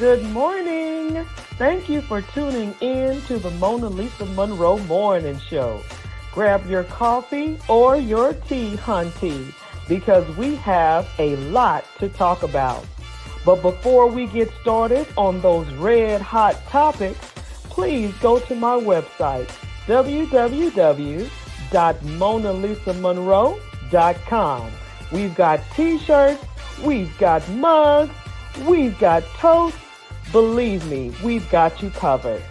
Good morning. Thank you for tuning in to the Mona Lisa Monroe Morning Show. Grab your coffee or your tea, hunty, because we have a lot to talk about. But before we get started on those red hot topics, please go to my website, www.monalisamonroe.com. We've got t-shirts, we've got mugs, we've got toast. Believe me, we've got you covered.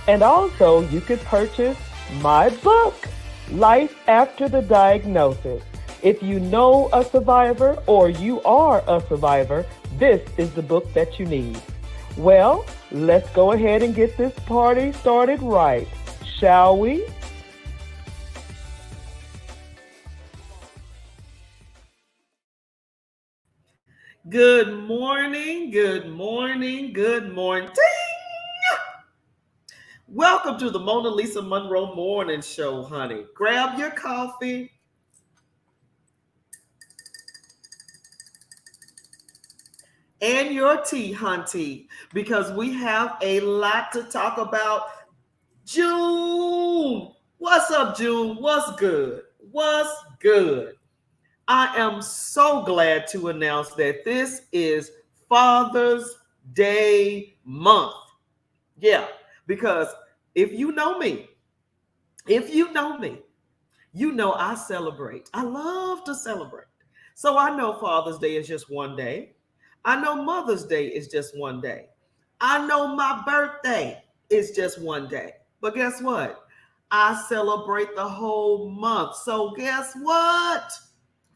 And also, you could purchase my book, Life After the Diagnosis. If you know a survivor or you are a survivor, this is the book that you need. Well, let's go ahead and get this party started right, shall we? Good morning, good morning, good morning. Welcome to the Mona Lisa Monroe Morning Show, honey. Grab your coffee and your tea, hunty, because we have a lot to talk about. June. What's up, June? What's good? What's good? I am so glad to announce that this is Father's Day month. Yeah, because if you know me, if you know me, you know I celebrate. I love to celebrate. So I know Father's Day is just one day. I know Mother's Day is just one day. I know my birthday is just one day. But guess what? I celebrate the whole month. So guess what?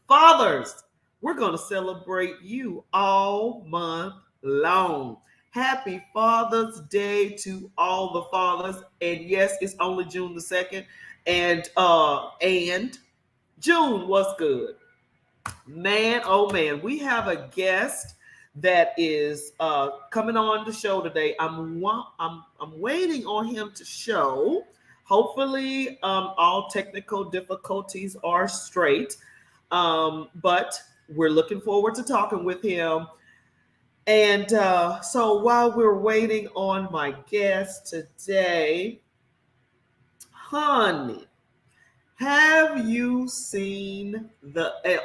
Fathers, we're going to celebrate you all month long. Happy Father's Day to all the fathers. And yes, it's only June the 2nd. And June, what's good? Man, oh man, we have a guest that is coming on the show today. I'm waiting on him to show. Hopefully, all technical difficulties are straight. But we're looking forward to talking with him. And so while we're waiting on my guest today, honey, have you seen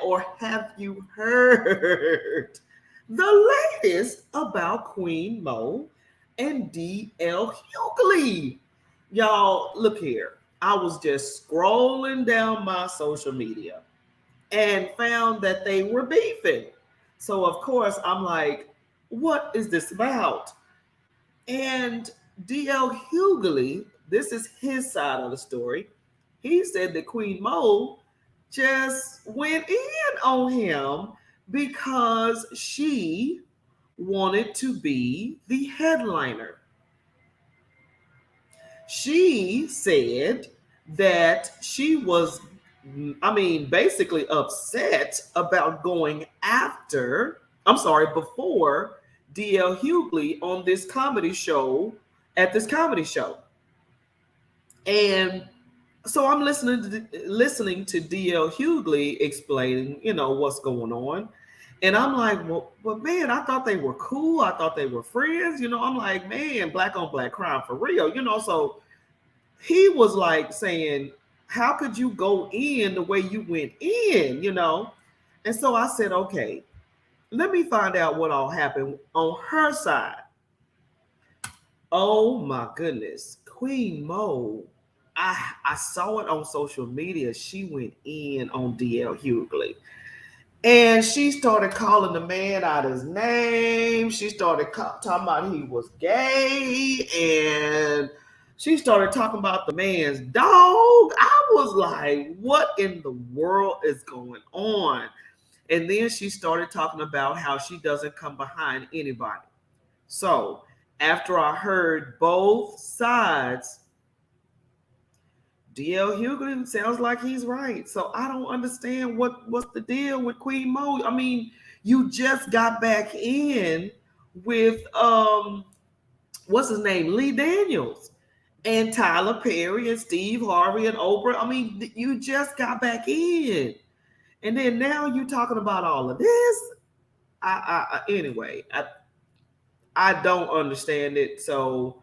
or have you heard the latest about Queen Mo and DL Hughley? Y'all, look here. I was just scrolling down my social media and found that they were beefing. So, of course, I'm like, what is this about? And DL Hughley, this is his side of the story. He said that Queen Mo just went in on him because she wanted to be the headliner. She said that she was, basically upset about going after, before DL Hughley on this comedy show, at this comedy show. And so I'm listening to DL Hughley explaining, what's going on. And I'm like, well, man, I thought they were cool. I thought they were friends. I'm like, man, black on black crime for real. So he was like saying, how could you go in the way you went in, And so I said, okay, let me find out what all happened on her side. Oh my goodness. Queen Mo, I saw it on social media. She went in on DL Hughley. And she started calling the man out his name. She started talking about he was gay. And she started talking about the man's dog. I was like, what in the world is going on? And then she started talking about how she doesn't come behind anybody. So after I heard both sides, DL Hughley sounds like he's right. So I don't understand what's the deal with Queen Mo. I mean, you just got back in with what's his name? Lee Daniels and Tyler Perry and Steve Harvey and Oprah. I mean, you just got back in. And then now you're talking about all of this. Anyway, I don't understand it. So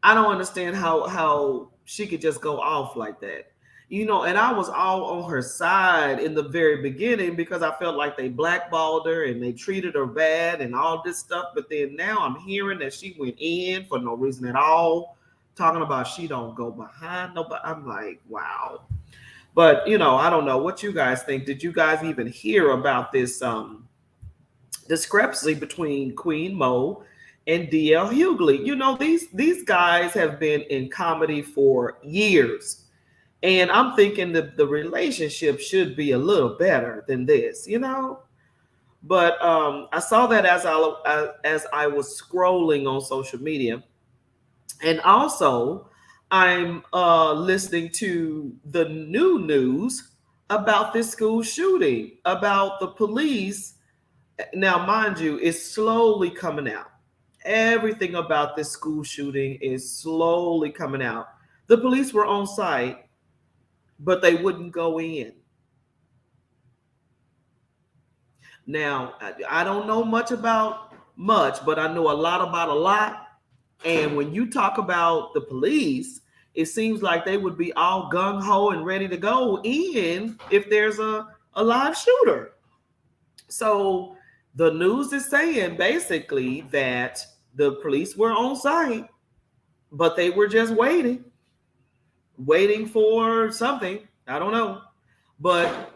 I don't understand how she could just go off like that. And I was all on her side in the very beginning because I felt like they blackballed her and they treated her bad and all this stuff. But then now I'm hearing that she went in for no reason at all, talking about she don't go behind nobody. I'm like, wow. But I don't know what you guys think. Did you guys even hear about this discrepancy between Queen Mo and DL Hughley? These guys have been in comedy for years. And I'm thinking that the relationship should be a little better than this. But I saw that as I was scrolling on social media. And also, I'm listening to the new news about this school shooting, about the police. Now, mind you, it's slowly coming out. Everything about this school shooting is slowly coming out. The police were on site, but they wouldn't go in. Now, I don't know much, but I know a lot about a lot. And when you talk about the police, it seems like they would be all gung-ho and ready to go in if there's a live shooter. So the news is saying basically that the police were on site, but they were just waiting for something. I don't know. But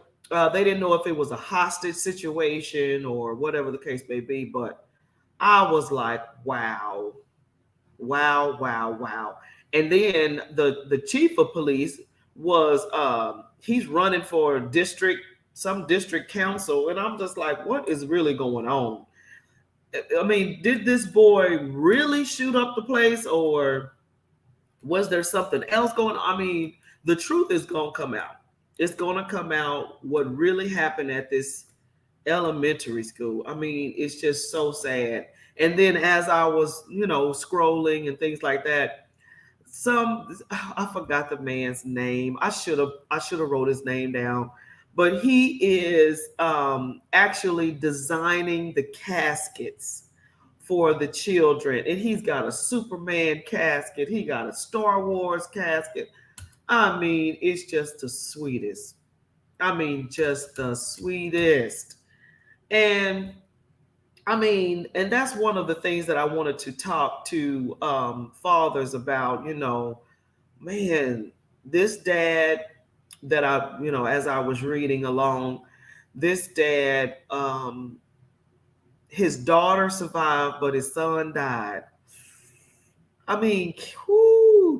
they didn't know if it was a hostage situation or whatever the case may be. But I was like, wow. And then the chief of police was, he's running for some district council. And I'm just like, what is really going on? I mean, did this boy really shoot up the place, or was there something else going on? I mean, the truth is going to come out. It's going to come out what really happened at this elementary school. I mean, it's just so sad. And then as I was, scrolling and things like that, I forgot the man's name. I should have wrote his name down. But he is actually designing the caskets for the children. And he's got a Superman casket. He got a Star Wars casket. I mean, it's just the sweetest. Just the sweetest. And and that's one of the things that I wanted to talk to fathers about. Man, this dad that as I was reading along, this dad, his daughter survived, but his son died. I mean,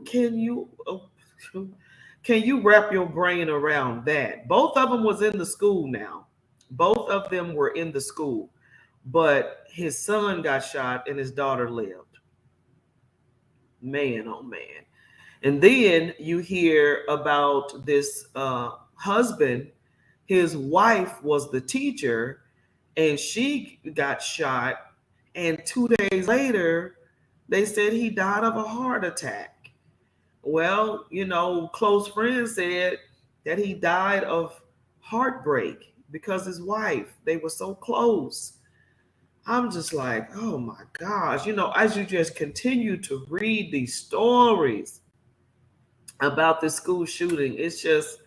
can you wrap your brain around that? Both of them was in the school now. Both of them were in the school, but his son got shot and his daughter lived. Man, oh man. And then you hear about this husband. His wife was the teacher and she got shot. And 2 days later, they said he died of a heart attack. Well, close friends said that he died of heartbreak because his wife, they were so close. I'm just like, oh my gosh, as you just continue to read these stories about this school shooting, it's just,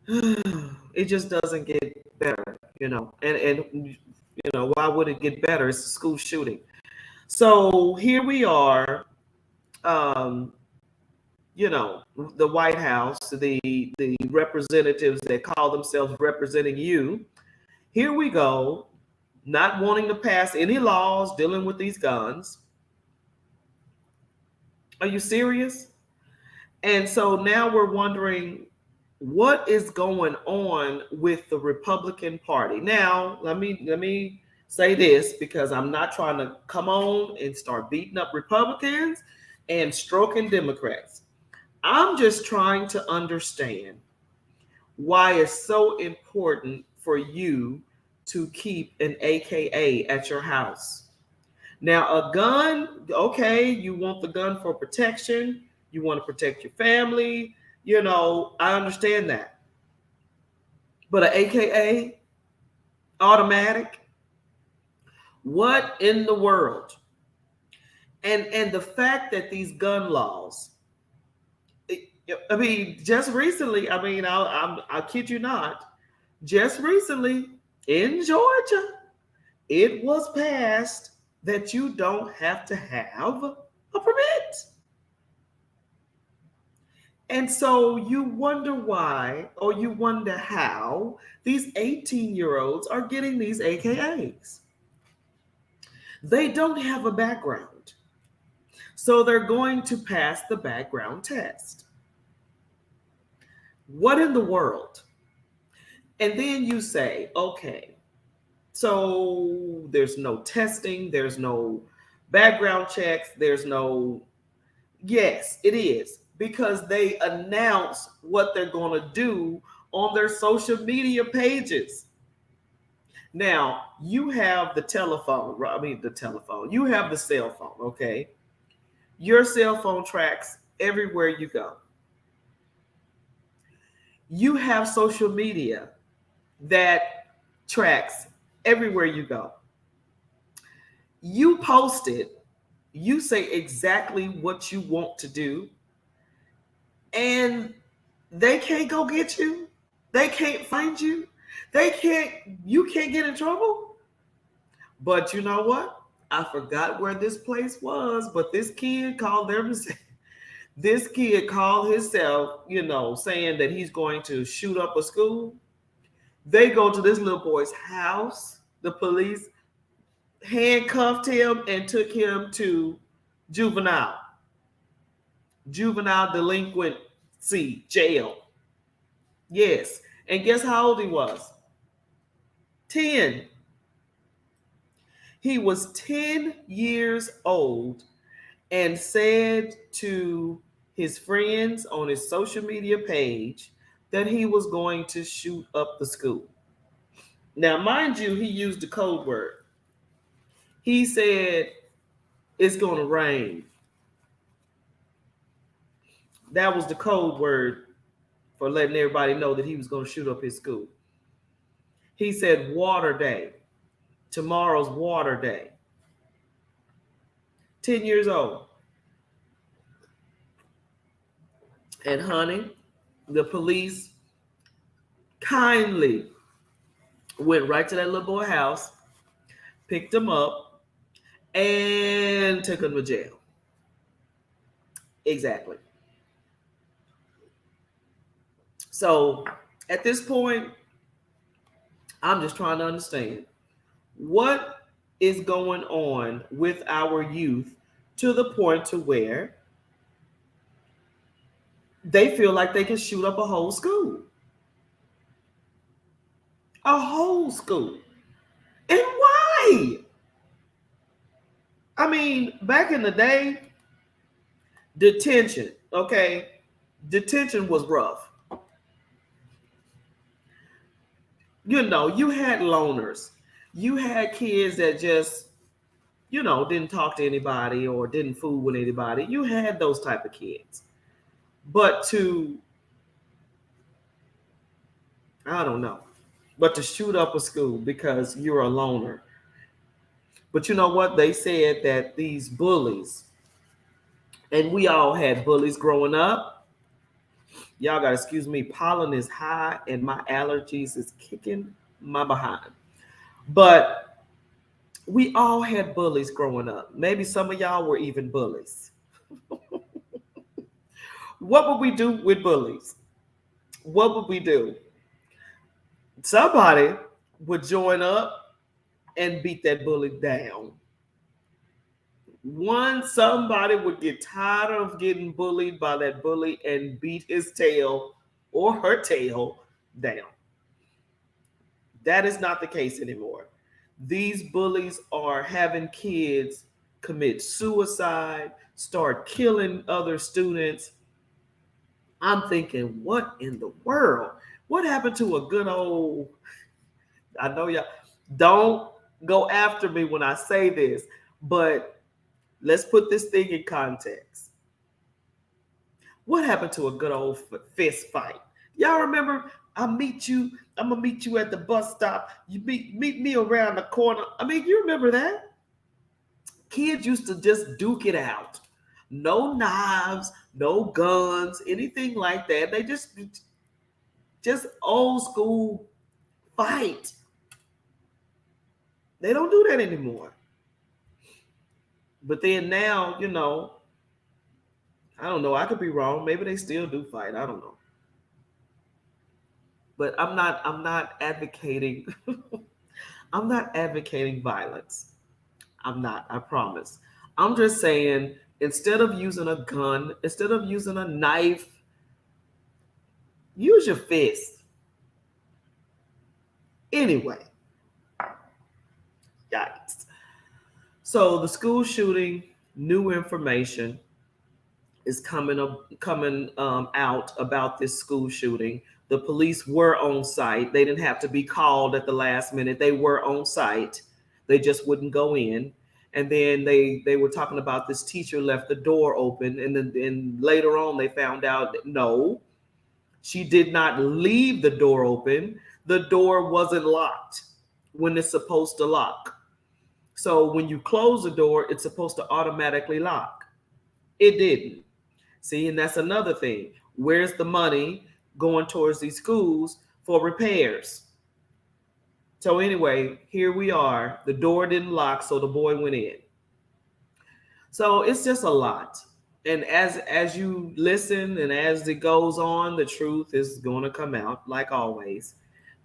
it just doesn't get better, and why would it get better? It's a school shooting. So here we are, the White House, the representatives that call themselves representing you. Here we go, not wanting to pass any laws dealing with these guns. Are you serious? And so now we're wondering what is going on with the Republican Party. Now, let me say this, because I'm not trying to come on and start beating up Republicans and stroking Democrats. I'm just trying to understand why it's so important for you to keep an AKA at your house. Now, a gun, okay, you want the gun for protection. You want to protect your family. I understand that. But an AKA, automatic, what in the world? And the fact that these gun laws, I mean, just recently, I mean, I kid you not, just recently in Georgia, it was passed that you don't have to have a permit. And so you wonder why, or you wonder how these 18-year-olds are getting these AKAs. They don't have a background. So they're going to pass the background test. What in the world? And then you say, okay, so there's no testing, there's no background checks, there's no. Yes, it is, because they announce what they're going to do on their social media pages. Now, you have the telephone, you have the cell phone, okay? Your cell phone tracks everywhere you go. You have social media that tracks everywhere you go. You post it, you say exactly what you want to do, and they can't go get you. They can't find you. You can't get in trouble. But you know what? I forgot where this place was, but this kid called this kid called himself, saying that he's going to shoot up a school. They go to this little boy's house. The police handcuffed him and took him to juvenile delinquency jail. Yes. And guess how old he was? 10. He was 10 years old and said to his friends on his social media page that he was going to shoot up the school. Now, mind you, he used the code word. He said, it's going to rain. That was the code word for letting everybody know that he was going to shoot up his school. He said, water day. Tomorrow's water day. 10 years old. And honey, the police kindly went right to that little boy's house, picked him up, and took him to jail. Exactly. So at this point, I'm just trying to understand what is going on with our youth to the point to where they feel like they can shoot up a whole school. A whole school. And why? I mean, back in the day, detention was rough. You had loners. You had kids that just, didn't talk to anybody or didn't fool with anybody. You had those type of kids. But to shoot up a school because you're a loner. But you know what? They said that these bullies, and we all had bullies growing up. Y'all got to excuse me. Pollen is high and my allergies is kicking my behind. But we all had bullies growing up. Maybe some of y'all were even bullies. What would we do with bullies? What would we do? Somebody would join up and beat that bully down. Somebody would get tired of getting bullied by that bully and beat his tail or her tail down. That is not the case anymore. These bullies are having kids commit suicide, start killing other students. I'm thinking, what in the world? What happened to a good old, I know y'all don't go after me when I say this, but let's put this thing in context. What happened to a good old fist fight? Y'all remember, I'm gonna meet you at the bus stop. You meet me around the corner. I mean, you remember that? Kids used to just duke it out. No knives, no guns, anything like that. They just old school fight. They don't do that anymore. But then now, I don't know. I could be wrong. Maybe they still do fight. I don't know. But I'm not advocating I'm not advocating violence. I'm not, I promise. I'm just saying instead of using a gun, instead of using a knife, use your fist. Anyway, yikes. So the school shooting, new information is coming out about this school shooting. The police were on site. They didn't have to be called at the last minute. They were on site. They just wouldn't go in. And then they were talking about this teacher left the door open, and then later on they found out that no, she did not leave the door open. The door wasn't locked when it's supposed to lock. So when you close the door, it's supposed to automatically lock. It didn't. See, and that's another thing. Where's the money going towards these schools for repairs? So anyway, here we are. The door didn't lock, so the boy went in. So it's just a lot. And as you listen and as it goes on, the truth is going to come out, like always.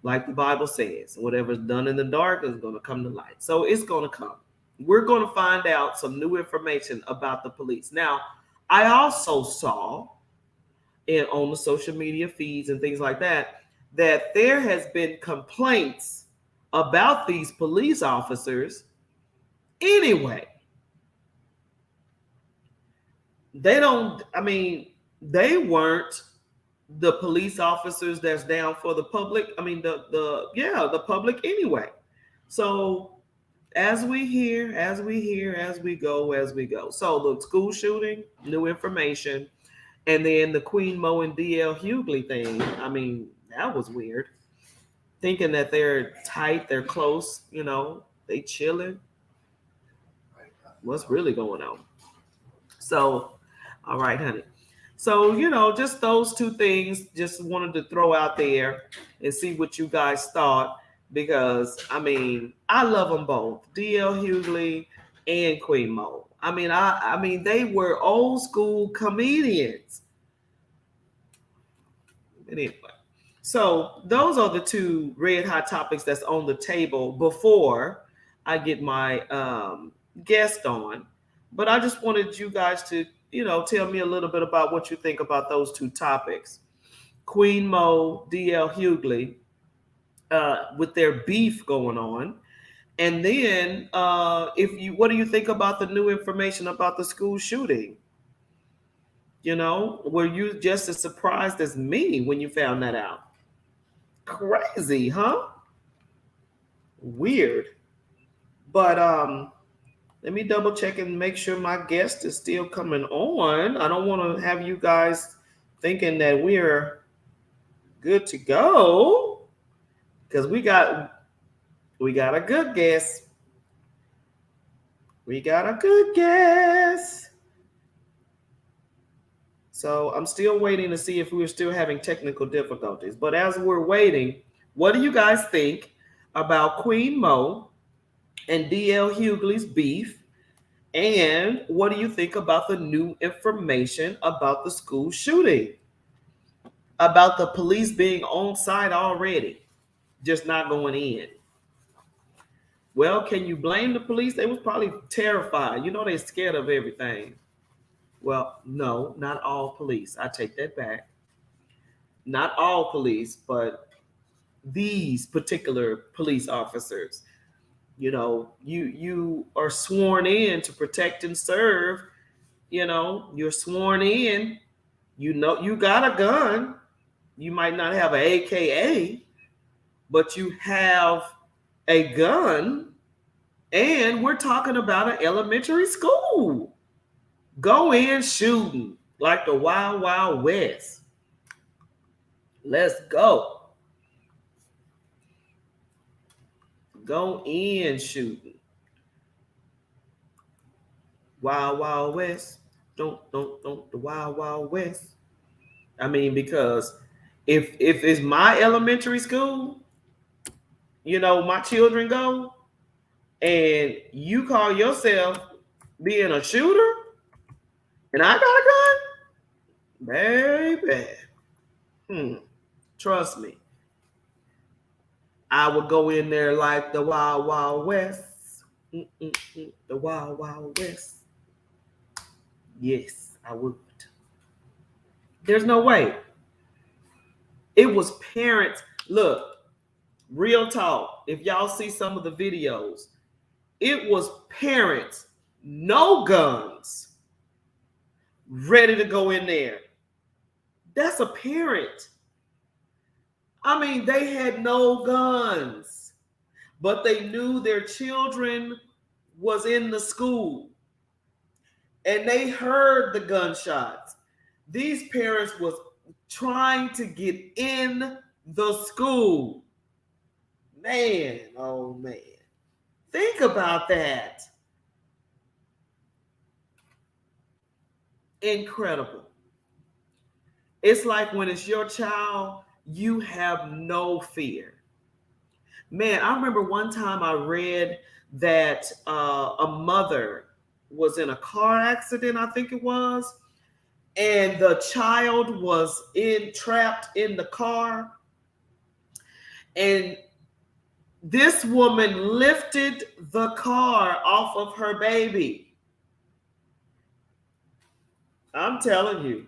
Like the Bible says, whatever's done in the dark is going to come to light. So it's going to come. We're going to find out some new information about the police. Now, I also saw on the social media feeds and things like that there has been complaints about these police officers anyway. They weren't the police officers that's down for the public. I mean, the public anyway. So as we hear, as we go. So the school shooting, new information, and then the Queen Mo and DL Hughley thing. I mean, that was weird. Thinking that they're tight, they're close, they chilling. What's really going on? So, all right, honey. So, just those two things, just wanted to throw out there and see what you guys thought. Because, I love them both, DL Hughley and Queen Mo. I mean, they were old school comedians. Anyway, so those are the two red hot topics that's on the table before I get my guest on. But I just wanted you guys to, tell me a little bit about what you think about those two topics. Queen Mo, DL Hughley, with their beef going on. And then what do you think about the new information about the school shooting? Were you just as surprised as me when you found that out? Crazy, huh? Weird. But let me double check and make sure my guest is still coming on. I don't want to have you guys thinking that we're good to go, because we got a good guest. We got a good guest. So I'm still waiting to see if we're still having technical difficulties. But as we're waiting, what do you guys think about Queen Mo and DL Hughley's beef? And what do you think about the new information about the school shooting? About the police being on site already, just not going in. Well, can you blame the police? They was probably terrified. They're scared of everything. Well, no, not all police. I take that back. Not all police, but these particular police officers. You are sworn in to protect and serve. You're sworn in. You got a gun. You might not have an AKA, but you have a gun. And we're talking about an elementary school. Go in shooting like the Wild Wild West. Let's go. Go in shooting. Wild Wild West. Don't the Wild Wild West. I mean, because if it's my elementary school, my children go, and you call yourself being a shooter, and I got a gun, baby. Trust me, I would go in there like the Wild Wild West. The Wild Wild West. Yes, I would. There's no way. It was parents. Look, real talk. If y'all see some of the videos, it was parents, no guns, ready to go in there. That's a parent. I mean, they had no guns, but they knew their children was in the school, and they heard the gunshots. These parents was trying to get in the school. Man, oh man. Think about that. Incredible. It's like when it's your child, you have no fear. Man, I remember one time I read that a mother was in a car accident, I think it was, and the child was trapped in the car, and this woman lifted the car off of her baby. I'm telling you,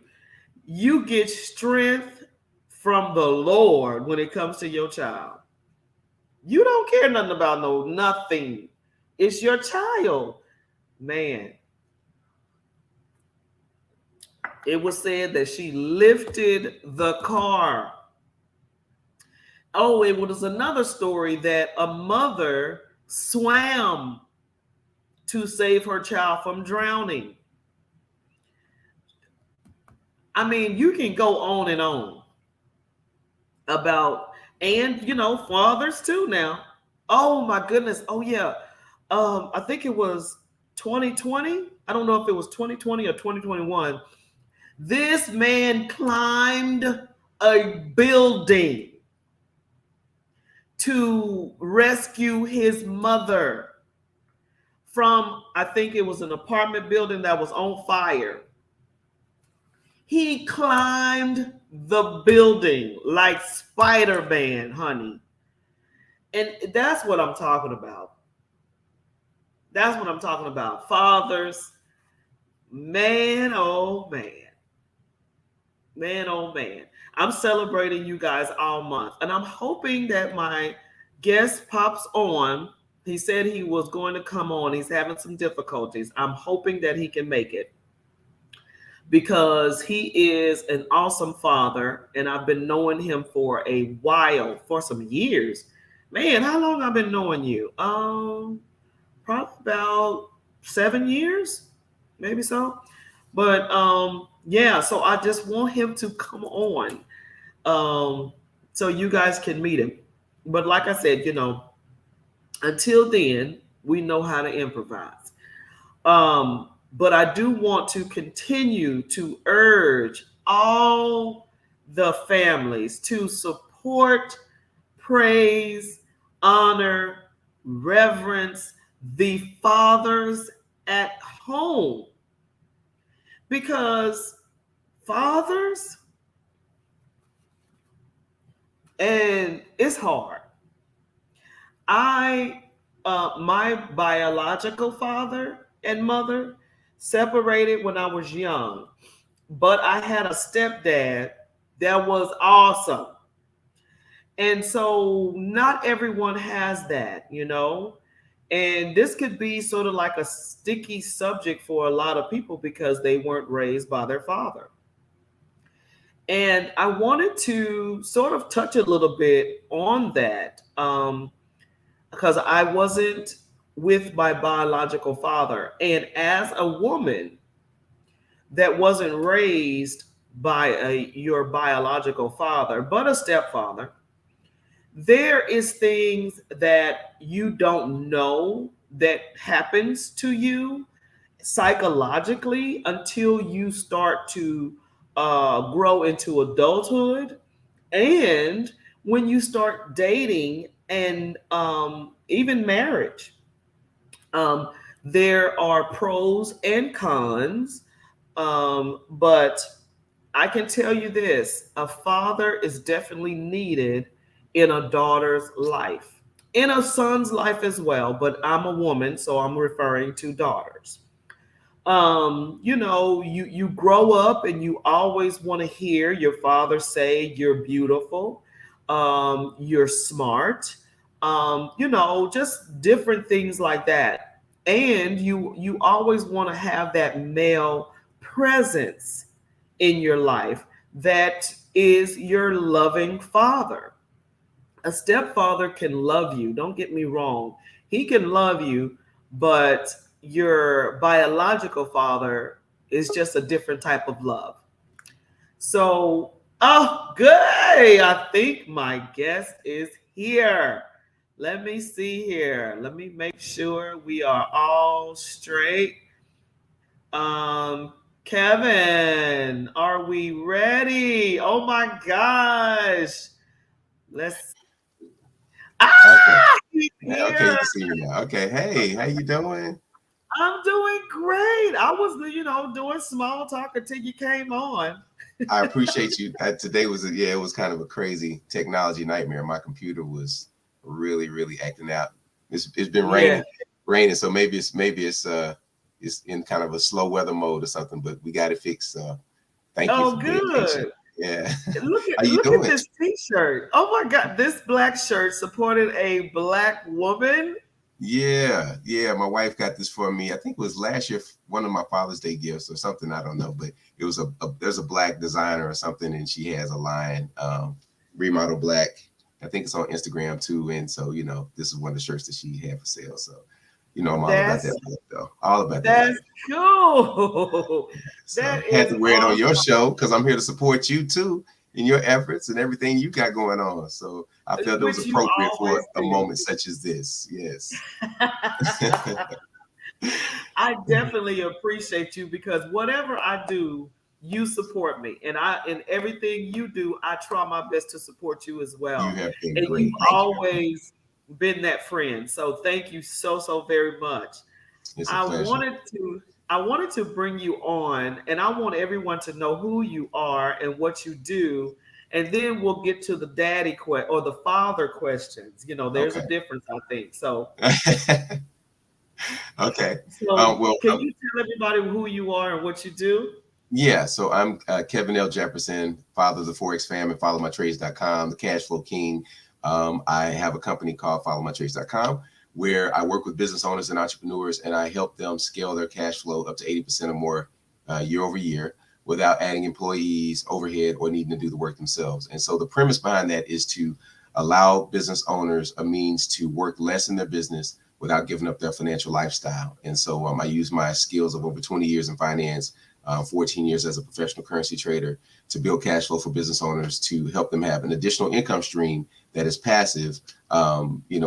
you get strength from the Lord when it comes to your child. You don't care nothing about nothing. It's your child. Man. It was said that she lifted the car. Oh, it was another story that a mother swam to save her child from drowning. I mean, you can go on and on about, and fathers too now. Oh my goodness. Oh yeah. I think it was 2020. I don't know if it was 2020 or 2021. This man climbed a building to rescue his mother from, I think it was an apartment building that was on fire. He climbed the building like Spider-Man, honey. And that's what I'm talking about. That's what I'm talking about. Fathers, man, oh man. Man, oh man. I'm celebrating you guys all month. And I'm hoping that my guest pops on. He said he was going to come on. He's having some difficulties. I'm hoping that he can make it, because he is an awesome father, and I've been knowing him for a while, for some years. Man, how long I've been knowing you? Probably about 7 years, maybe so. But yeah, so I just want him to come on, so you guys can meet him. But like I said, until then, we know how to improvise. But I do want to continue to urge all the families to support, praise, honor, reverence the fathers at home. Because fathers, and it's hard. My biological father and mother separated when I was young, but I had a stepdad that was awesome. And so not everyone has that, and this could be sort of like a sticky subject for a lot of people because they weren't raised by their father. And I wanted to sort of touch a little bit on that, because I wasn't with my biological father. And as a woman that wasn't raised by your biological father, but a stepfather, there is things that you don't know that happens to you psychologically until you start to grow into adulthood, and when you start dating and even marriage. Um, there are pros and cons, but I can tell you this: a father is definitely needed in a daughter's life, in a son's life as well. But I'm a woman, so I'm referring to daughters. You grow up and you always want to hear your father say you're beautiful, you're smart, just different things like that. And you always want to have that male presence in your life that is your loving father. A stepfather can love you, don't get me wrong. He can love you, but your biological father is just a different type of love. So, oh, good. I think my guest is here. Let me see here. Let me make sure we are all straight. Kevin, are we ready? Oh my gosh. Let's Okay. he's Okay, here. you see me now. Okay. Hey, how you doing? I'm doing great. I was, doing small talk until you came on. I appreciate you. Today was it was kind of a crazy technology nightmare. My computer was really, really acting out. It's been Yeah. raining. So maybe it's in kind of a slow weather mode or something. But we got it fixed. So thank you Oh, for being patient. good. Yeah. Look How at you look at doing? this T-shirt. Oh my God, this black shirt supported a black woman. Yeah, yeah. My wife got this for me. I think it was last year, one of my Father's Day gifts or something. I don't know, but it was there's a black designer or something, and she has a line, Remodel Black. I think it's on Instagram too. And so, this is one of the shirts that she had for sale. So, I'm all about That's that life, though. All about that that's life. cool. So That had is to wear it on your awesome. show because I'm here to support you too in your efforts and everything you got going on. So I felt it was Which you appropriate for always a do. moment such as this. Yes. I definitely appreciate you because whatever I do, you support me. And I in everything you do, I try my best to support you as You well. have been And you've great. Thank you. always been that friend. So thank you so so very much. It's a I pleasure. wanted to I wanted to bring you on and I want everyone to know who you are and what you do. And then we'll get to the or the father questions. There's a Okay. difference, I think. So Okay. so Well, can you tell everybody who you are and what you do? yeah. So I'm Kevin L. Jefferson, father of the Forex fam and followmytrades.com, the cash flow king. I have a company called followmytrades.com where I work with business owners and entrepreneurs and I help them scale their cash flow up to 80% or more year over year without adding employees, overhead, or needing to do the work themselves. And so the premise behind that is to allow business owners a means to work less in their business without giving up their financial lifestyle. And so I use my skills of over 20 years in finance, 14 years as a professional currency trader to build cash flow for business owners to help them have an additional income stream that is passive,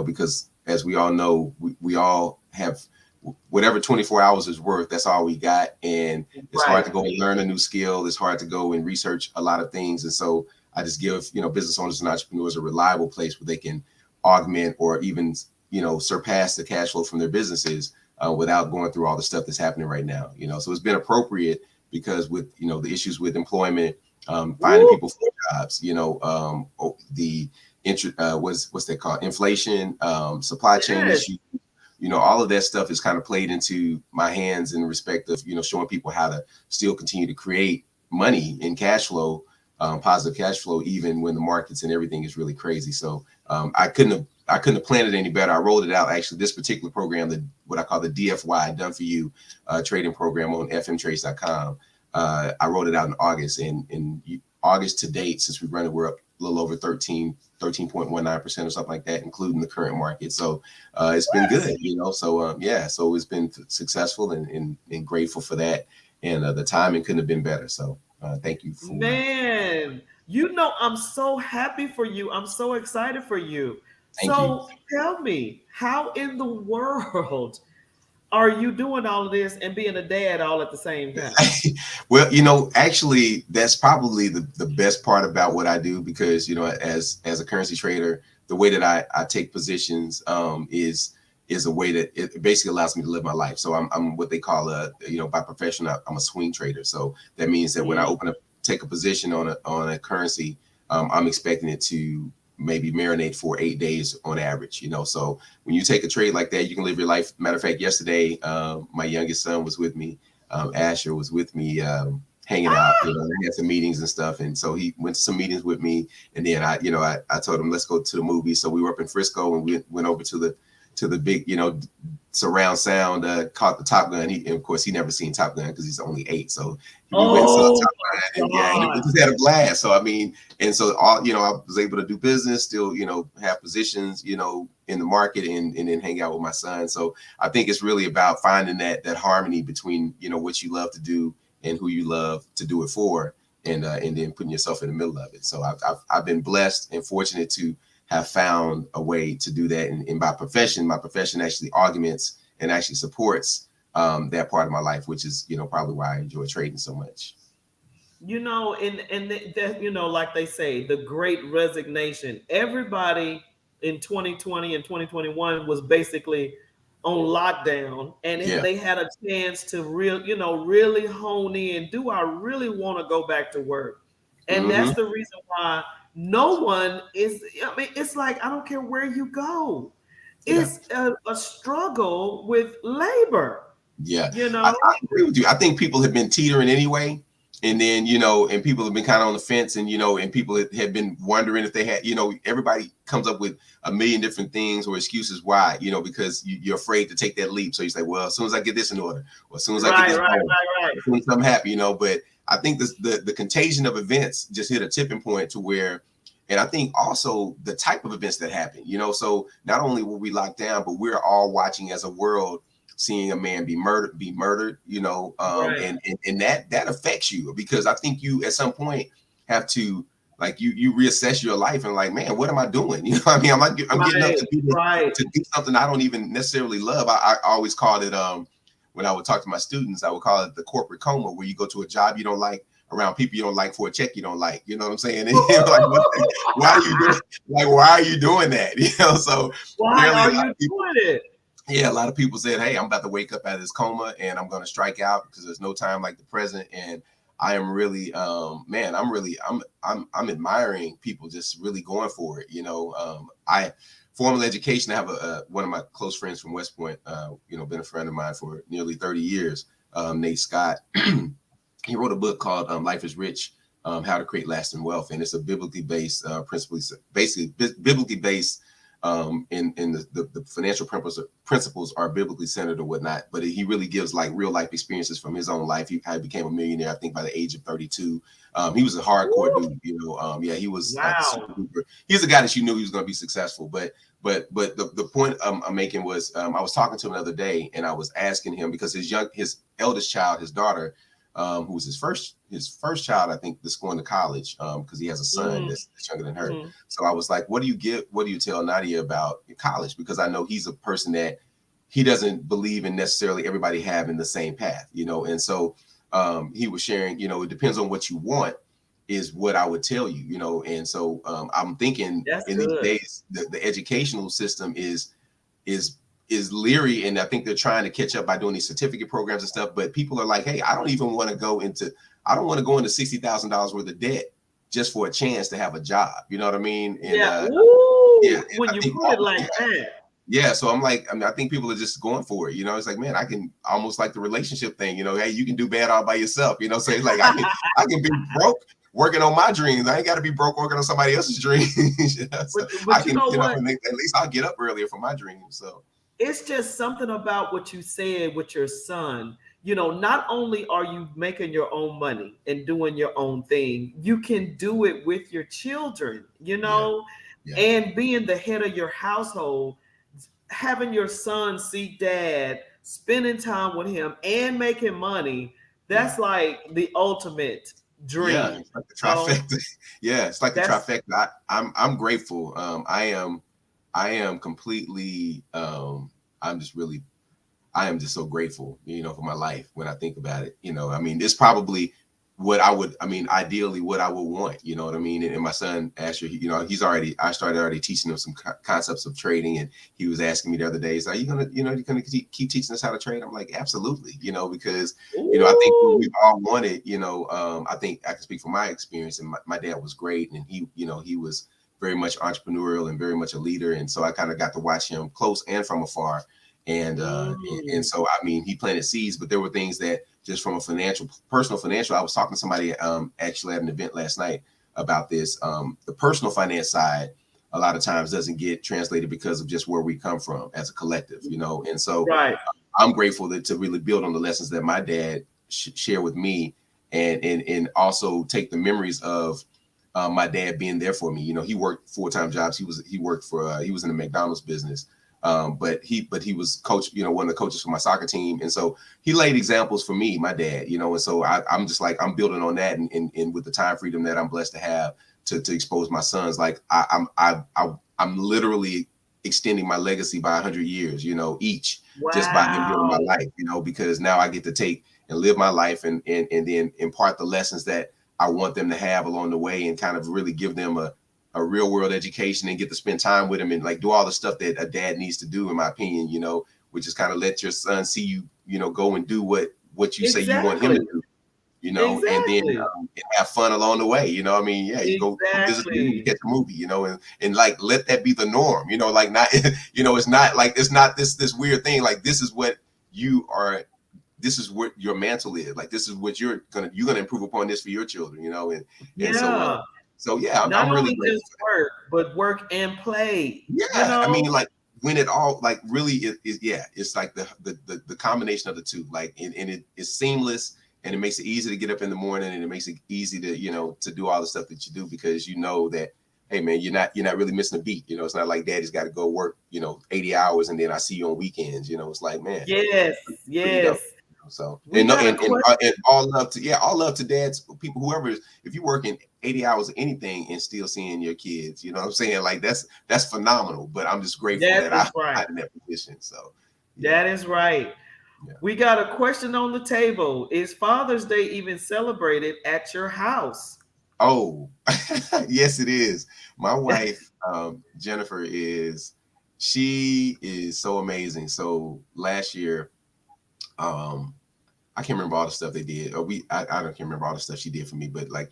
because as we all know, we all have whatever 24 hours is worth, that's all we got. And it's hard Right. to go and learn a new skill. It's hard to go and research a lot of things. And so I just give, business owners and entrepreneurs a reliable place where they can augment or even, surpass the cash flow from their businesses without going through all the stuff that's happening right now. So it's been appropriate because with, the issues with employment, finding Woo! people for jobs, the what's that called? Inflation, supply chain Yes. issues, all of that stuff is kind of played into my hands in respect of, showing people how to still continue to create money and cash flow, positive cash flow, even when the markets and everything is really crazy. So I couldn't have planned it any better. I rolled it out. Actually, this particular program, what I call the DFY, done for you trading program on fmtrades.com. I rolled it out in August, and in August to date, since we've run it, we're up a little over 13.19% or something like that, including the current market. So it's been good, So so it's been successful and grateful for that. And the timing couldn't have been better. So thank you for Man, I'm so happy for you. I'm so excited for you. thank you. So tell me, how in the world are you doing all of this and being a dad all at the same time? Well, actually, that's probably the best part about what I do, because, as a currency trader, the way that I take positions is a way that it basically allows me to live my life. So I'm what they call by profession, I'm a swing trader. So that means that when I take a position on a currency, I'm expecting it to maybe marinate for 8 days on average, So when you take a trade like that, you can live your life. Matter of fact, yesterday, my youngest son was with me. Asher was with me, hanging out, I had some meetings and stuff. And so he went to some meetings with me. And then I told him, let's go to the movie. So we were up in Frisco, and we went over to the big, surround sound, caught the Top Gun. And of course, he never seen Top Gun because he's only 8. So we went and saw Top Gun, and we just had a blast. So, and so all, I was able to do business, still, have positions, in the market, and then hang out with my son. So I think it's really about finding that harmony between, what you love to do and who you love to do it for, and then putting yourself in the middle of it. So I've been blessed and fortunate to have found a way to do that. And my profession actually augments and actually supports that part of my life, which is, probably why I enjoy trading so much. Like they say, the great resignation. Everybody in 2020 and 2021 was basically on lockdown, and they had a chance to really hone in. Do I really want to go back to work? And that's the reason why no one is. It's like, I don't care where you go. It's a struggle with labor. Yeah, I agree with you. I think people have been teetering anyway. And then, and people have been kind of on the fence, and, and people have been wondering if they had, everybody comes up with a million different things or excuses why, because you're afraid to take that leap. So you say, well, as soon as I get this in order, or as soon as I get this as soon as I'm happy, but I think the contagion of events just hit a tipping point to where, and I think also the type of events that happen, so not only were we locked down, but we're all watching as a world, seeing a man be murdered, and that affects you, because I think you at some point have to, like, you reassess your life and, like, man, what am I doing? I'm getting up to do something I don't even necessarily love. I always called it, when I would talk to my students, I would call it the corporate coma, where you go to a job you don't like, around people you don't like, for a check you don't like. You know what I'm saying? And why are you doing that? So why are you doing it? Yeah, a lot of people said, hey, I'm about to wake up out of this coma and I'm going to strike out, because there's no time like the present. And I am really, I'm admiring people just really going for it. Formal education, I have one of my close friends from West Point, been a friend of mine for nearly 30 years, Nate Scott. He wrote a book called Life is Rich, How to Create Lasting Wealth. And it's a biblically based, biblically based, in the financial principles are biblically centered or whatnot, but he really gives like real life experiences from his own life. He became a millionaire, I think, by the age of 32. He was a hardcore dude, he was like super duper. He's a guy that you knew he was going to be successful. But the point I'm making was, I was talking to him the other day, and I was asking him, because his eldest child, his daughter, who was his first child, I think, that's going to college, because he has a son that's younger than her. So I was like, what do you tell Nadia about college? Because I know he's a person that he doesn't believe in necessarily everybody having the same path, and so he was sharing, it depends on what you want, is what I would tell you, and so I'm thinking these days the educational system is leery, and I think they're trying to catch up by doing these certificate programs and stuff. But people are like, hey, I don't want to go into $60,000 worth of debt just for a chance to have a job. You know what I mean? And, when you put it like that. Yeah. So I'm like, I think people are just going for it. It's like, man, I can almost like the relationship thing, hey, you can do bad all by yourself, so it's like, I can be broke working on my dreams. I ain't got to be broke working on somebody else's dreams. So but I can get up and at least I'll get up earlier for my dreams. So it's just something about what you said with your son. Not only are you making your own money and doing your own thing, you can do it with your children, and being the head of your household, having your son see dad, spending time with him and making money. That's like the ultimate dream. Yeah, it's like the trifecta. It's like the trifecta. I'm grateful. I am completely, I'm just really, I am just so grateful, for my life when I think about it. I mean, it's probably what I would, ideally what I would want, you know what I mean? And my son, Asher, I started already teaching him some concepts of trading. And he was asking me the other day, are you going to, you're going to keep teaching us how to trade? I'm like, absolutely, because, I think what we've all wanted, I think I can speak from my experience, and my dad was great. And he was very much entrepreneurial and very much a leader. And so I kind of got to watch him close and from afar. And so, he planted seeds, but there were things that just from a personal financial, I was talking to somebody actually at an event last night about this. The personal finance side, a lot of times doesn't get translated because of just where we come from as a collective, and so I'm grateful to really build on the lessons that my dad shared with me, and also take the memories of my dad being there for me. He worked full-time jobs. He was in the McDonald's business. But he was coach, one of the coaches for my soccer team. And so he laid examples for me, my dad, and so I'm just like, I'm building on that. And with the time freedom that I'm blessed to have to expose my sons, like I'm literally extending my legacy by 100 years, each just by him building my life, because now I get to take and live my life and then impart the lessons that I want them to have along the way, and kind of really give them a real world education and get to spend time with him and like do all the stuff that a dad needs to do, in my opinion, which is kind of let your son see you, go and do what you say you want him to do, and then have fun along the way, you go visit the movie, get the movie, and like, let that be the norm, like not, it's not this weird thing. Like, this is what you are. This is what your mantle is. Like, this is what you're gonna improve upon this for your children, So I'm really only just work, but work and play. Yeah, like when it all like really is it's like the combination of the two. Like, and it is seamless, and it makes it easy to get up in the morning, and it makes it easy to to do all the stuff that you do, because that, hey man, you're not really missing a beat. It's not like daddy's got to go work 80 hours and then I see you on weekends. It's like, man. Yes. So and all love to dads, people, whoever, if you're working 80 hours of anything and still seeing your kids, you know what I'm saying? Like, that's phenomenal. But I'm just grateful that I'm in that position. So that is right. Yeah. We got a question on the table. Is Father's Day even celebrated at your house? Oh, yes, it is. My wife, Jennifer, she is so amazing. So last year, I can't remember all the stuff they did. I don't remember all the stuff she did for me, but like,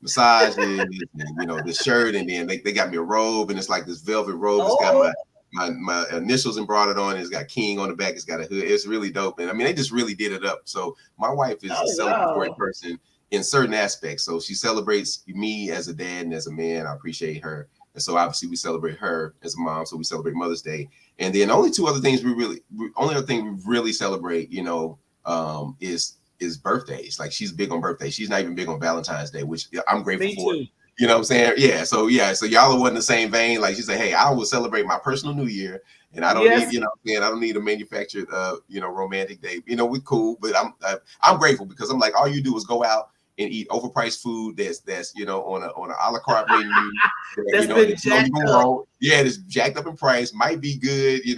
massages and, the shirt, and then they got me a robe, and it's like this velvet robe. It's got my initials embroidered on it. It's got King on the back. It's got a hood. It's really dope. And they just really did it up. So my wife is a celebratory person in certain aspects. So she celebrates me as a dad and as a man. I appreciate her. And so obviously we celebrate her as a mom. So we celebrate Mother's Day. And then only two other things we really celebrate, is birthdays. Like, she's big on birthdays. She's not even big on Valentine's Day, which I'm grateful for. You know what I'm saying? Yeah. So y'all are in the same vein. Like, she said, hey, I will celebrate my personal New Year, and I don't need, I don't need a manufactured, romantic day. We cool, but I'm grateful, because I'm like, all you do is go out and eat overpriced food that's on an a la carte menu. It's jacked up in price. Might be good, you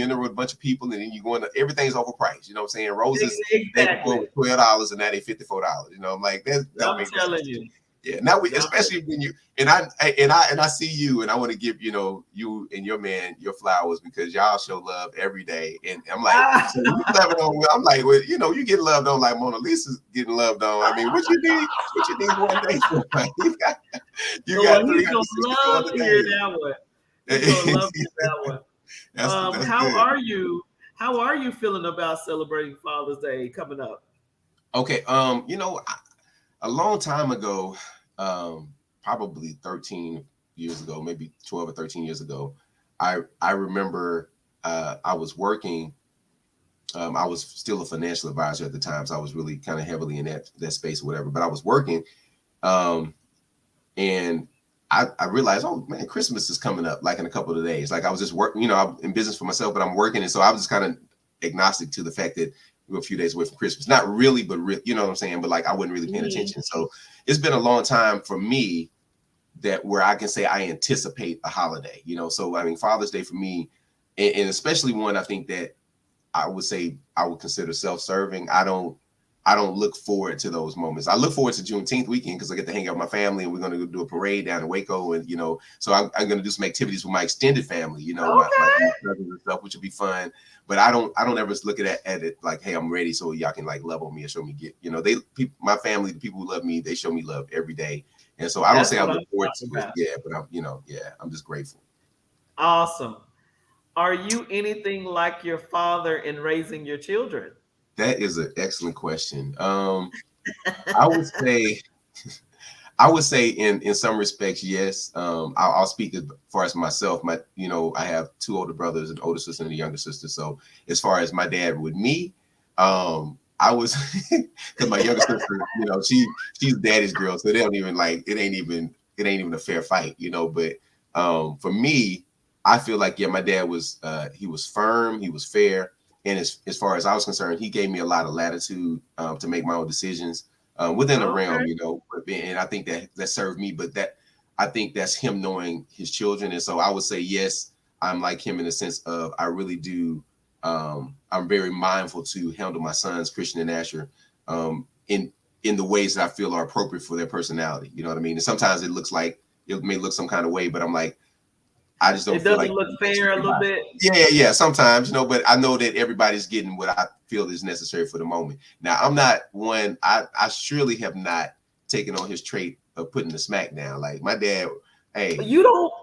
enter with a bunch of people, and then you go into, everything's overpriced. You know what I'm saying? Roses $12, and now they $54. I'm like, I'm telling you. Yeah, now especially when you and I see you, and I want to give you and your man your flowers, because y'all show love every day, and I'm like, so you loving on. I'm like, well, you get loved on like Mona Lisa's getting loved on. I mean, what you need one day for? You got he's gonna love to hear that one. He's gonna love to hear that one. That's how are you feeling about celebrating Father's Day coming up? Okay, a long time ago, probably 13 years ago, maybe 12 or 13 years ago, I remember I was working. I was still a financial advisor at the time, so I was really kind of heavily in that space or whatever. But I was working, and I realized, oh man, Christmas is coming up like in a couple of days. Like, I was just working, I'm in business for myself, but I'm working, and so I was just kind of agnostic to the fact that we were a few days away from Christmas. Not really, but you know what I'm saying? But like, I wasn't really paying attention. So it's been a long time for me where I can say I anticipate a holiday, So, Father's Day for me, and especially one, I think that I would say I would consider self-serving. I don't look forward to those moments. I look forward to Juneteenth weekend because I get to hang out with my family and we're going to go do a parade down in Waco. And, you know, so I'm going to do some activities with my extended family, you know, my cousins and stuff, which will be fun. But I don't ever look at it like, hey, I'm ready. So y'all can like love on me or show me you know, my family, the people who love me, they show me love every day. And so I don't say I look forward to it. Yeah, but I'm just grateful. Awesome. Are you anything like your father in raising your children? That is an excellent question. I would say in some respects, yes. I'll speak as far as myself. I have 2 older brothers, an older sister and a younger sister. So as far as my dad with me, I was because my younger sister, you know, she's daddy's girl, so they don't even like it ain't even a fair fight, you know. But for me, I feel like my dad was he was firm, he was fair. And as far as I was concerned, he gave me a lot of latitude to make my own decisions within the realm, you know. And I think that served me. But I think that's him knowing his children. And so I would say, yes, I'm like him in the sense of I really do. I'm very mindful to handle my sons, Christian and Asher, in the ways that I feel are appropriate for their personality. You know what I mean? And sometimes it may look some kind of way, but I'm like, I just don't feel like it doesn't look fair a little bit. Yeah, sometimes, you know, but I know that everybody's getting what I feel is necessary for the moment. Now, I'm not one, I surely have not taken on his trait of putting the smack down. Like my dad, hey. You don't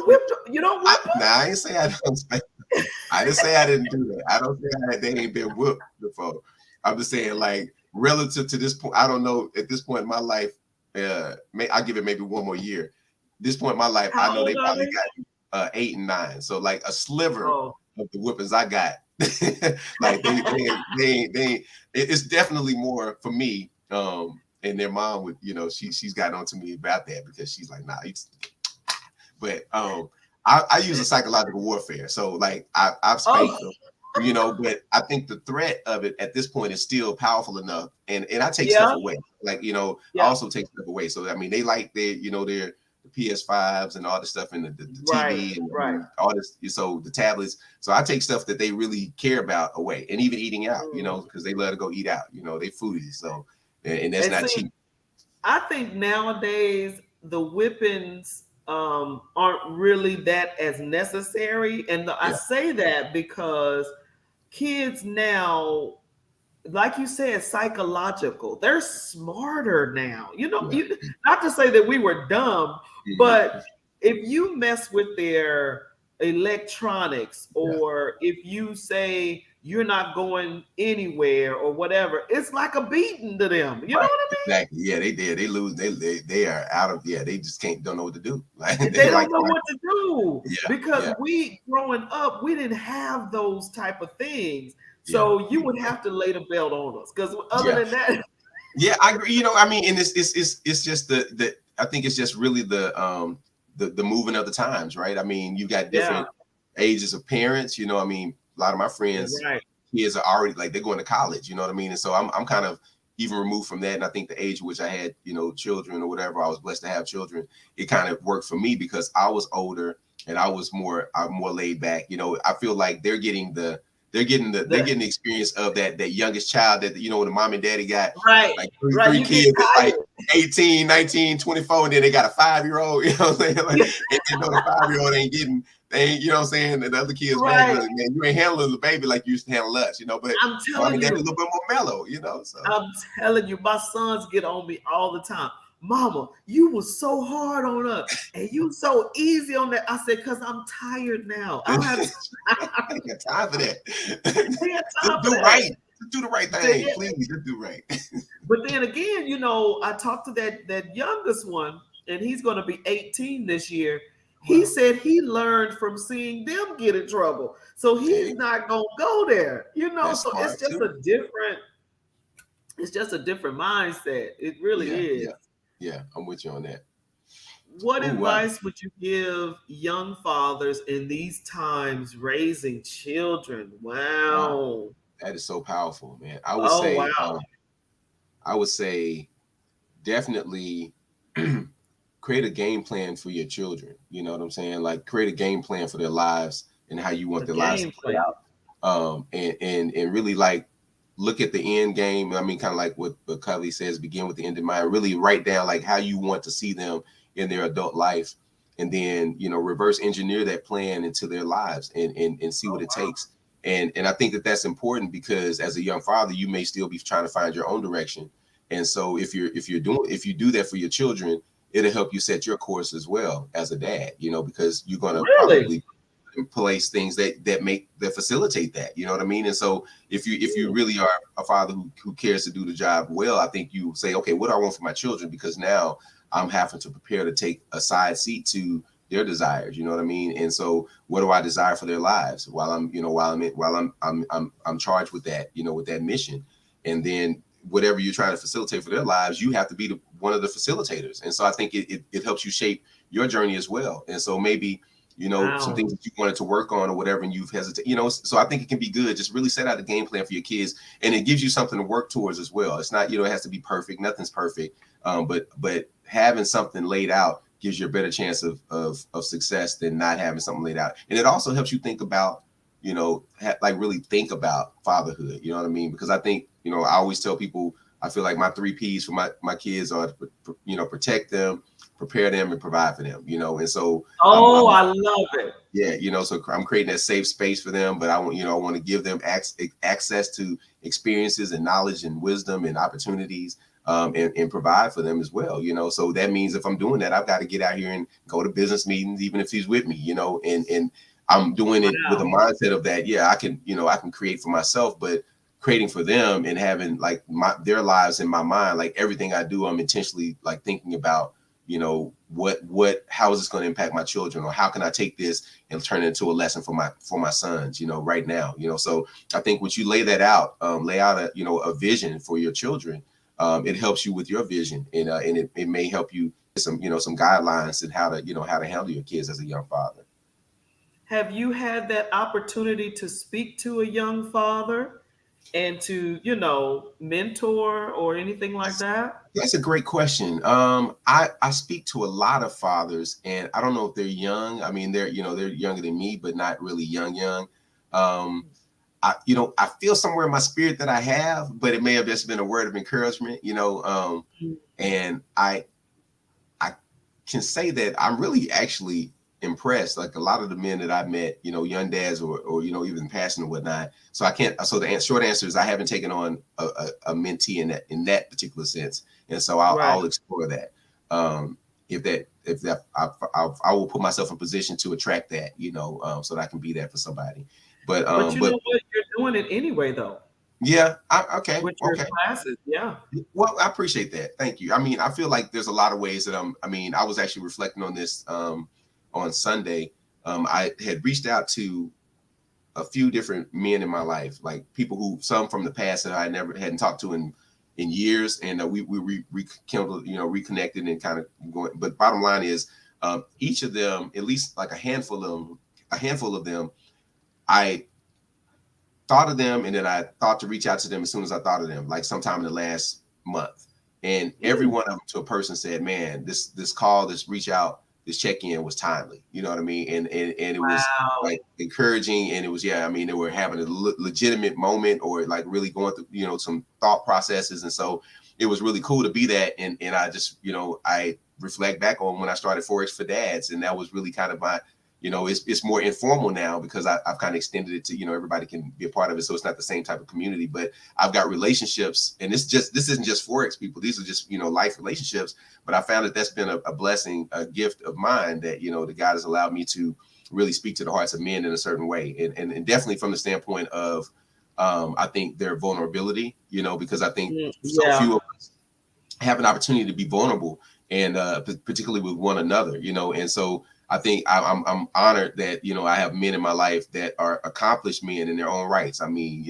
whip him? Nah, I didn't say I don't. I didn't say I didn't do that. I don't say they ain't been whooped before. I'm just saying, like, relative to this point, I don't know, at this point in my life, I'll give it maybe one more year. This point in my life, I know they probably got 8 and 9, so like a sliver of the whippings I got. Like they it's definitely more for me. And their mom would, you know, she's gotten on to me about that because she's like, nah. But I use a psychological warfare, so like I've spanked them, you know. But I think the threat of it at this point is still powerful enough, and I take stuff away. Like, you know, I also take stuff away. So I mean, they like their PS5s and all the stuff in the TV and all this, so the tablets. So I take stuff that they really care about away, and even eating out, you know, because they love to go eat out. You know, they foodies, so and that's not cheap. I think nowadays the whippings aren't really that as necessary, and I say that because kids now, like you said, psychological. They're smarter now. You know, not to say that we were dumb, but if you mess with their electronics, or if you say you're not going anywhere or whatever, it's like a beating to them. You know what I mean? Exactly. Yeah, they did. They lose. They are out of. Yeah, they just don't know what to do. Like they don't know what to do because we growing up, we didn't have those type of things. So you would have to lay the belt on us, because other than that. Yeah, I agree. You know, I mean, and it's just the I think it's just really the movement of the times, right? I mean, you got different ages of parents. You know, I mean, a lot of my friends, kids are already like they're going to college. You know what I mean? And so I'm kind of even removed from that. And I think the age in which I had, you know, children or whatever, I was blessed to have children. It kind of worked for me because I was older and I'm more laid back. You know, I feel like they're getting the experience of that youngest child that, you know, when the mom and daddy got like three kids like 18, 19, 24, and then they got a 5-year-old, you know what I'm saying? Like, and you know the 5-year-old you know what I'm saying? And the other kids, man, you ain't handling the baby like you used to handle us, you know, but I'm telling you, a little bit more mellow, you know. So I'm telling you, my sons get on me all the time. Mama, you were so hard on us and you so easy on that. I said, because I'm tired now. I don't have time for that. Just do right. Just do the right thing. Please, just do right. But then again, you know, I talked to that youngest one, and he's going to be 18 this year. He said he learned from seeing them get in trouble. So he's not going to go there. You know, so it's just a different mindset. It really is. Yeah, I'm with you on that. What advice would you give young fathers in these times raising children? Wow. That is so powerful, man. I would say definitely create a game plan for your children. You know what I'm saying? Like create a game plan for their lives and how you want their lives to play out. and really like look at the end game. I mean, kind of like what Covey says, begin with the end in mind. Really write down like how you want to see them in their adult life, and then reverse engineer that plan into their lives and see what it takes. And I think that that's important because as a young father, you may still be trying to find your own direction. And so if you do that for your children, it'll help you set your course as well as a dad, because you're going to probably place things that facilitate that, you know what I mean? And so if you really are a father who cares to do the job well, I think you say, okay, what do I want for my children? Because now I'm having to prepare to take a side seat to their desires, you know what I mean? And so what do I desire for their lives while I'm charged with that, with that mission? And then whatever you're trying to facilitate for their lives, you have to be one of the facilitators. And so I think it helps you shape your journey as well. And so maybe some things that you wanted to work on or whatever, and you've hesitated, so I think it can be good. Just really set out a game plan for your kids, and it gives you something to work towards as well. It's not, it has to be perfect. Nothing's perfect. But having something laid out gives you a better chance of success than not having something laid out. And it also helps you think about, really think about fatherhood. You know what I mean? Because I think, I always tell people, I feel like my 3 Ps for my kids are, protect them, prepare them, and provide for them, and so. I love it. Yeah. So I'm creating that safe space for them, but I want to give them access to experiences and knowledge and wisdom and opportunities, and provide for them as well, so that means if I'm doing that, I've got to get out here and go to business meetings, even if he's with me, and I'm doing it with a mindset of that. Yeah, I can create for myself, but creating for them and having like their lives in my mind, like everything I do, I'm intentionally like thinking about, how is this going to impact my children, or how can I take this and turn it into a lesson for my sons, right now, so I think once you lay that out, lay out a vision for your children, it helps you with your vision, and it may help you some guidelines and how to handle your kids as a young father. Have you had that opportunity to speak to a young father and to, mentor or anything like that? That's a great question. I speak to a lot of fathers, and I don't know if they're young. I mean, they're younger than me, but not really young. I feel somewhere in my spirit that I have, but it may have just been a word of encouragement, and I can say that I'm really actually impressed. Like a lot of the men that I've met, young dads or even passing or whatnot. So the short answer is I haven't taken on a mentee in that particular sense. And so I'll explore that. If I will put myself in position to attract that, so that I can be there for somebody. But you know what? You're doing it anyway, though. Yeah. Okay. With your classes. Yeah. Well, I appreciate that. Thank you. I mean, I feel like there's a lot of ways that I was actually reflecting on this, on Sunday. I had reached out to a few different men in my life, like people some from the past that I hadn't talked to in years. And we rekindled, reconnected and kind of going. But bottom line is, each of them, at least like a handful of them, I thought of them, and then I thought to reach out to them as soon as I thought of them, like sometime in the last month. And every one of them to a person said, man, this call, this reach out, this check-in was timely. You know what I mean? And it was like encouraging, and it was, they were having a legitimate moment, or like really going through, some thought processes. And so it was really cool to be that. And I just, I reflect back on when I started Forex for Dads, and that was really kind of my, it's more informal now because I've kind of extended it to, everybody can be a part of it. So it's not the same type of community, but I've got relationships, and this isn't just Forex people. These are just, life relationships. But I found that that's been a blessing, a gift of mine that, the God has allowed me to really speak to the hearts of men in a certain way. And definitely from the standpoint of, I think their vulnerability, because I think so few of us have an opportunity to be vulnerable, and particularly with one another, and so I think I'm honored that, I have men in my life that are accomplished men in their own rights. I mean,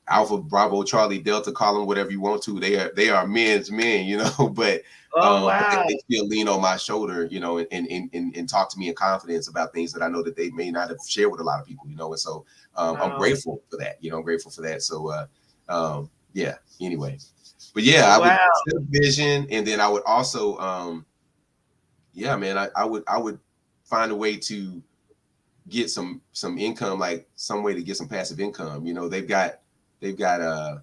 Alpha, Bravo, Charlie, Delta, call them whatever you want to. They are men's men, but they still lean on my shoulder, and talk to me in confidence about things that I know that they may not have shared with a lot of people, and so I'm grateful for that. I'm grateful for that. So anyway, but I would set a vision, and then I would also I would find a way to get some income, like some way to get some passive income. You know, they've got the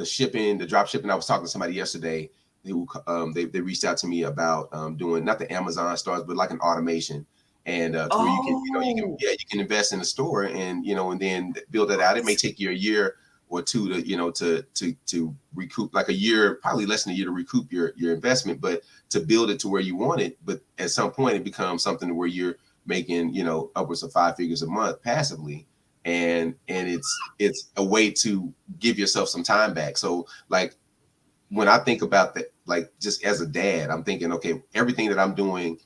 shipping, the drop shipping. I was talking to somebody yesterday who they reached out to me about doing not the Amazon stores, but like an automation, and to where you can invest in a store, and and then build it out. It may take you a year or two to recoup, like a year, probably less than a year to recoup your investment, but to build it to where you want it. But at some point, it becomes something where you're making upwards of 5 figures a month passively, and it's a way to give yourself some time back. So like when I think about that, like just as a dad, I'm thinking, okay, everything that I'm doing,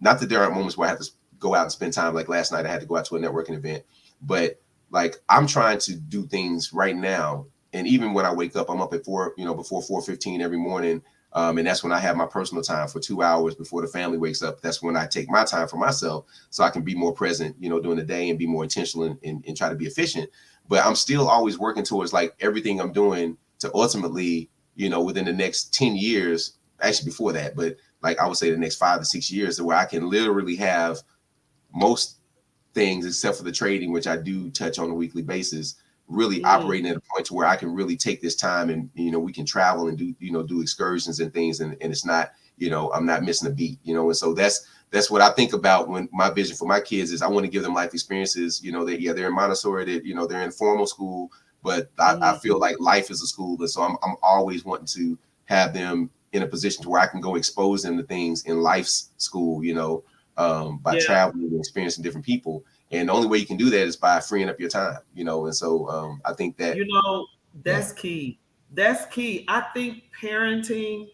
not that there aren't moments where I have to go out and spend time. Like last night, I had to go out to a networking event, but like I'm trying to do things right now. And even when I wake up, I'm up at 4, before 4:15 every morning. And that's when I have my personal time for 2 hours before the family wakes up. That's when I take my time for myself so I can be more present, during the day and be more intentional and try to be efficient. But I'm still always working towards like everything I'm doing to ultimately, within the next 10 years, actually before that, but like I would say the next 5 to 6 years, where I can literally have most things except for the trading, which I do touch on a weekly basis, really operating at a point to where I can really take this time and, we can travel and do excursions and things. And it's not, I'm not missing a beat, and so that's what I think about when my vision for my kids is I want to give them life experiences, they're in Montessori, that, they're in formal school, but I feel like life is a school. And so I'm always wanting to have them in a position to where I can go expose them to things in life's school, by traveling and experiencing different people. And the only way you can do that is by freeing up your time, and so I think that, that's key. That's key. I think parenting,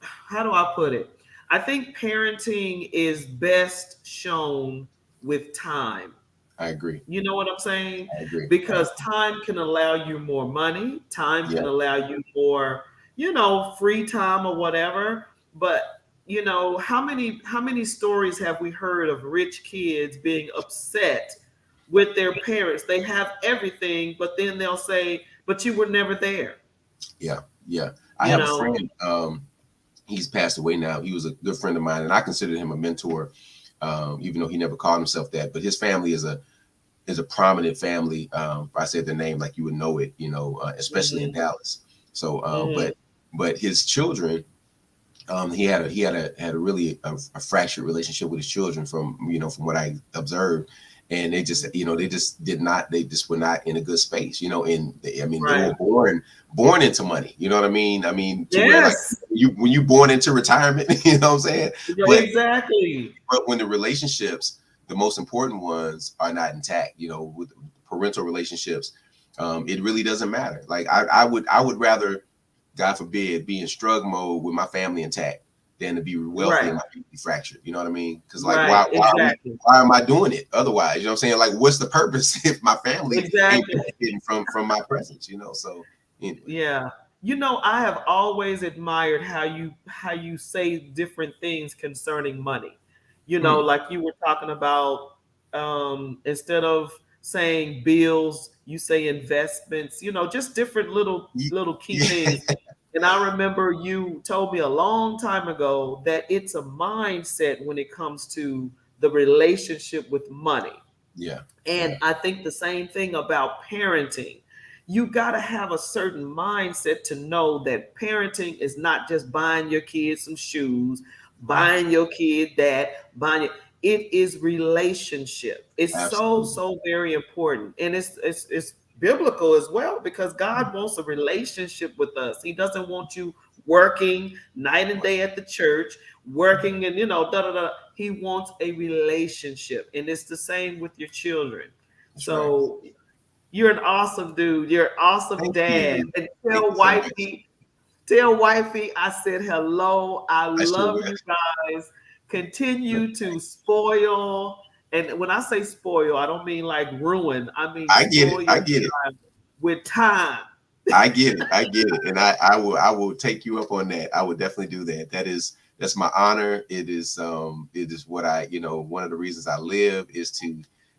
how do I put it? I think parenting is best shown with time. I agree. You know what I'm saying? I agree. Because time can allow you more money. Time can allow you more, free time or whatever. But how many stories have we heard of rich kids being upset with their parents? They have everything, but then they'll say, "But you were never there." Yeah. I have a friend. He's passed away now. He was a good friend of mine, and I considered him a mentor, even though he never called himself that. But his family is a prominent family. If I said the name, like you would know it, especially in Dallas. So, but his children. He had a really a fractured relationship with his children from what I observed, and they just they just were not in a good space, and they were born into money, you know what I mean? I mean, to where like when you born into retirement, you know what I'm saying? Exactly. But when the relationships, the most important ones, are not intact, with parental relationships, it really doesn't matter. Like I would rather, God forbid, be in struggle mode with my family intact than to be wealthy and my family fractured. You know what I mean? Because like, why am I doing it otherwise? You know what I'm saying? Like, what's the purpose if my family ain't benefiting from my presence? So anyway. Yeah. I have always admired how you say different things concerning money. Like you were talking about, instead of saying bills, you say investments, just different little key things. And I remember you told me a long time ago that it's a mindset when it comes to the relationship with money. Yeah. And I think the same thing about parenting. You got to have a certain mindset to know that parenting is not just buying your kids some shoes, buying your kid that, it is relationship. It's so very important. And it's biblical as well, because God wants a relationship with us. He doesn't want you working night and day at the church, working and He wants a relationship. And it's the same with your children. That's so right. You're an awesome dude. You're an awesome dad. And tell wifey I said hello. I love you guys. Continue to spoil. And when I say spoil, I don't mean like ruin. I mean, I get it. With time. I get it. And I will take you up on that. I would definitely do that. That's my honor. It is what I, one of the reasons I live is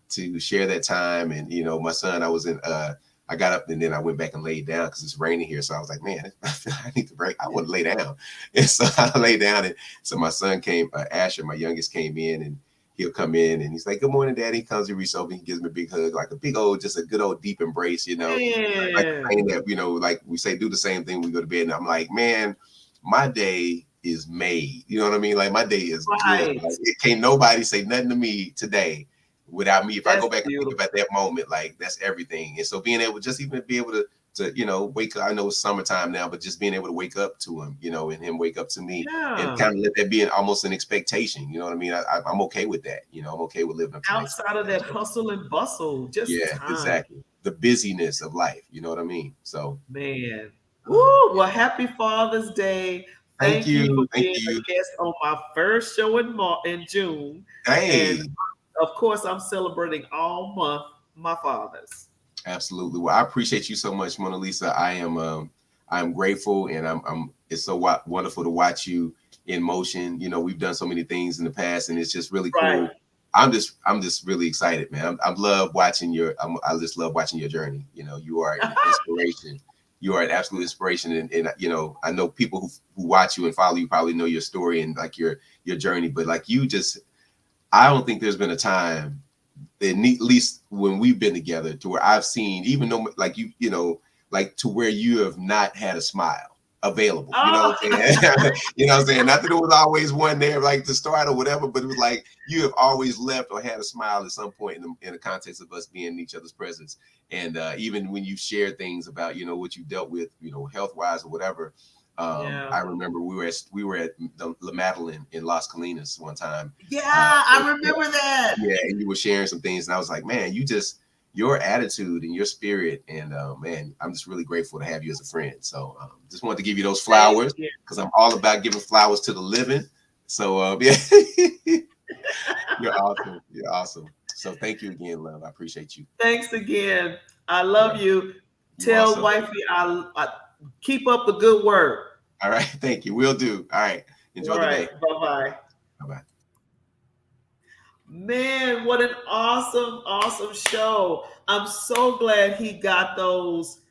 to share that time. And, my son, I got up and then I went back and laid down because it's raining here. So I was like, man, I need to break. I want to lay down. And so I lay down. And so my son came, Asher, my youngest, came in, and he'll come in and he's like, "Good morning, Daddy." He comes, he reaches over, he gives me a big hug, like a big old, just a good old deep embrace, you know. Like saying that, you know, like we say, do the same thing when we go to bed. And I'm like, man, my day is made. You know what I mean? Like my day is good. Like, it can't nobody say nothing to me today without me. If I go back and think about that moment, like that's everything. And so being able, just even be able to you know, wake up. I know it's summertime now, but just being able to wake up to him, you know, and him wake up to me, and kind of let that be almost an expectation. You know what I mean? I'm okay with that. You know, I'm okay with living up to outside of that hustle and bustle. Just time. Exactly. The busyness of life. You know what I mean? So, man. Woo! Well, happy Father's Day. Thank you for being a guest on my first show in June. Hey. And of course, I'm celebrating all month my fathers. Absolutely. Well, I appreciate you so much, Mona Lisa. I'm grateful, and it's so wonderful to watch you in motion. You know, we've done so many things in the past, and it's just really cool. Right. I'm just really excited, man. I love watching I just love watching your journey. You know, you are an inspiration. You are an absolute inspiration, and you know, I know people who watch you and follow you probably know your story and like your journey, but like I don't think there's been a time, at least when we've been together, to where I've seen, even though like you know, like to where you have not had a smile available. You know what I'm saying? You know what I'm saying? Not that there was always one there like to start or whatever, but it was like you have always left or had a smile at some point in the context of us being in each other's presence. And even when you share things about, you know, what you dealt with, you know, health-wise or whatever. I remember we were at the La Madeline in Las Colinas one time. Yeah, I remember that. Yeah, and you were sharing some things, and I was like, man, your attitude and your spirit, and man, I'm just really grateful to have you as a friend. So just wanted to give you those flowers, because I'm all about giving flowers to the living. So yeah, you're awesome. You're awesome. So thank you again, love. I appreciate you. Thanks again. I love you. Tell awesome. Wifey I keep up the good work. All right. Thank you. Will do. All right. Enjoy the day. Bye-bye. Bye-bye. Man, what an awesome show. I'm so glad he got those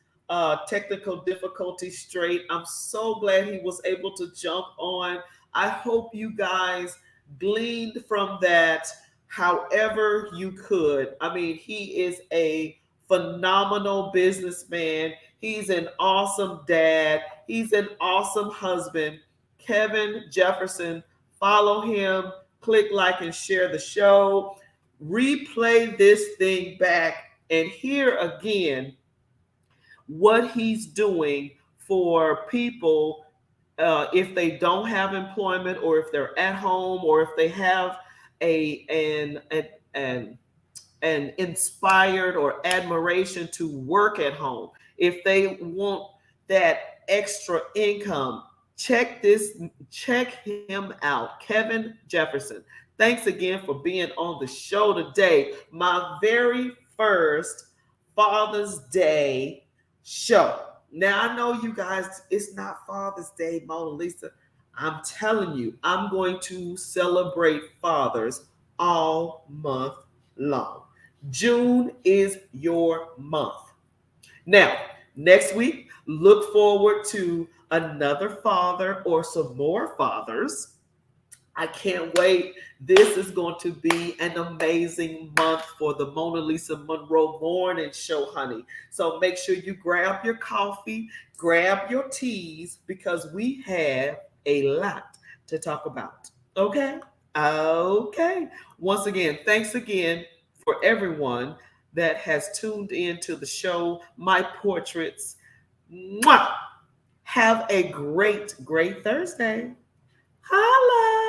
technical difficulties straight. I'm so glad he was able to jump on. I hope you guys gleaned from that however you could. I mean, he is a phenomenal businessman. He's an awesome dad. He's an awesome husband. Kevin Jefferson, follow him, click like and share the show. Replay this thing back and hear again what he's doing for people if they don't have employment, or if they're at home, or if they have an inspired or admiration to work at home. If they want that extra income, check him out, Kevin Jefferson. Thanks again for being on the show today. My very first Father's Day show. Now, I know you guys, it's not Father's Day, Mona Lisa. I'm telling you, I'm going to celebrate fathers all month long. June is your month. Now, next week, look forward to another father or some more fathers. I can't wait. This is going to be an amazing month for the Mona Lisa Monroe Morning Show, honey. So make sure you grab your coffee, grab your teas, because we have a lot to talk about. Okay? Okay. Once again, thanks again for everyone that has tuned in to the show, My Portraits. Mwah! Have a great Thursday. Holla!